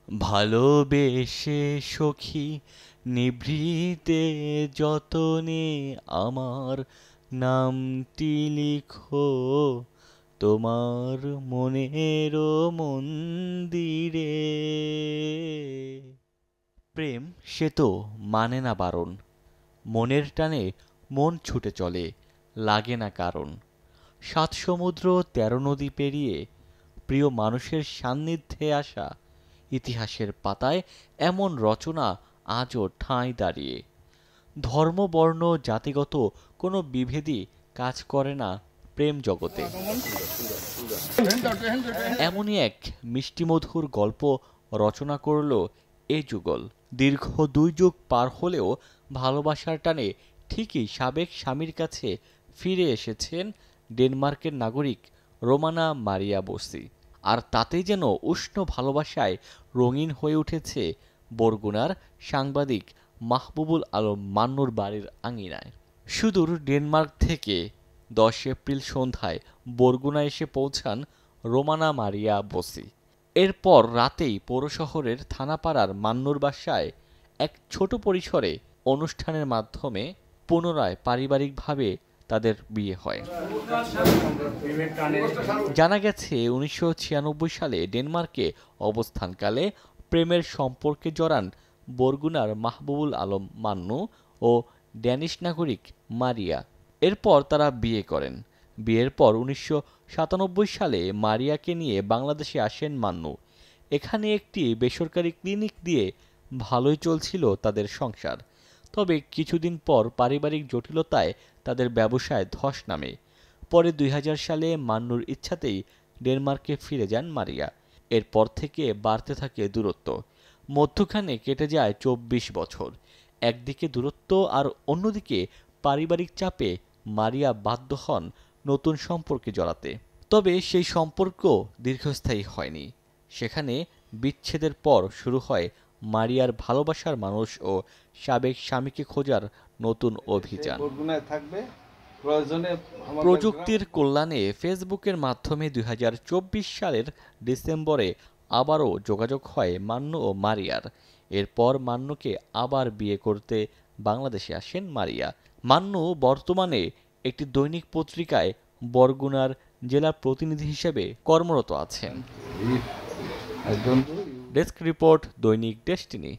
ভালোবেসে সখী নিভৃতে যতনে আমার নামটি লিখো তোমার মনেরও মন্দিরে। প্রেম সে তো মানে না বারণ, মনের টানে মন ছুটে চলে, লাগে না কারণ। সাত সমুদ্র ১৩ নদী পেরিয়ে প্রিয় মানুষের সান্নিধ্যে আসা, ইতিহাসের পাতায় এমন রচনা আজও ঠাঁই দাঁড়িয়ে। ধর্ম বর্ণ জাতিগত কোনো বিভেদই কাজ করে না প্রেম জগতে। এমনই এক মিষ্টিমধুর গল্প রচনা করল এ যুগল। দীর্ঘ ২ যুগ পার হলেও ভালোবাসার টানে ঠিকই সাবেক স্বামীর কাছে ফিরে এসেছেন ডেনমার্কের নাগরিক রোমানা মারিয়া বসি। আর তাতেই যেন উষ্ণ ভালোবাসায় রঙিন হয়ে উঠেছে বরগুনার সাংবাদিক মাহবুবুল আলম মান্নুর বাড়ির আঙিনায়। সুদূর ডেনমার্ক থেকে ১০ এপ্রিল সন্ধ্যায় বরগুনা এসে পৌঁছান রোমানা মারিয়া বসি। এরপর রাতেই পৌর শহরের থানাপাড়ার মান্নুর বাসায় এক ছোট পরিসরে অনুষ্ঠানের মাধ্যমে পুনরায় পারিবারিকভাবে তাদের বিয়ে হয়। জানা গেছে ১৯৯৬ সালে ডেনমার্কে অবস্থানকালে প্রেমের সম্পর্কে জড়ান বরগুনার মাহবুবুল আলম মান্নু ও ড্যানিশ নাগরিক মারিয়া। এরপর তারা বিয়ে করেন। বিয়ের পর ১৯৯৭ সালে মারিয়াকে নিয়ে বাংলাদেশে আসেন মান্নু। এখানে একটি বেসরকারি ক্লিনিক দিয়ে ভালোই চলছিল তাদের সংসার। তবে কিছুদিন পর পারিবারিক জটিলতায় তাদের ব্যবসায় ধস নামে। পরে ২০০০ সালে মান্নুর ইচ্ছাতেই ডেনমার্কে ফিরে যান মারিয়া। এরপর থেকে বাড়তে থাকে দূরত্ব। মধ্যখানে কেটে যায় ২৪ বছর। একদিকে দূরত্ব আর অন্যদিকে পারিবারিক চাপে মারিয়া বাধ্য হন নতুন সম্পর্কে জড়াতে। তবে সেই সম্পর্ক দীর্ঘস্থায়ী হয়নি। সেখানে বিচ্ছেদের পর শুরু হয় মারিয়ার ভালোবাসার মানুষ ও সাবেক স্বামীকে খোঁজার নতুন অভিযান। প্রযুক্তির কল্যাণে ফেসবুকের মাধ্যমে ২০২৪ সালের ডিসেম্বরে আবারও যোগাযোগ হয় মান্নু ও মারিয়ার। এরপর মান্নুকে আবার বিয়ে করতে বাংলাদেশে আসেন মারিয়া। মান্নু বর্তমানে একটি দৈনিক পত্রিকায় বরগুনার জেলা প্রতিনিধি হিসেবে কর্মরত আছেন। ডেস্ক রিপোর্ট, দৈনিক ডেস্টিনি।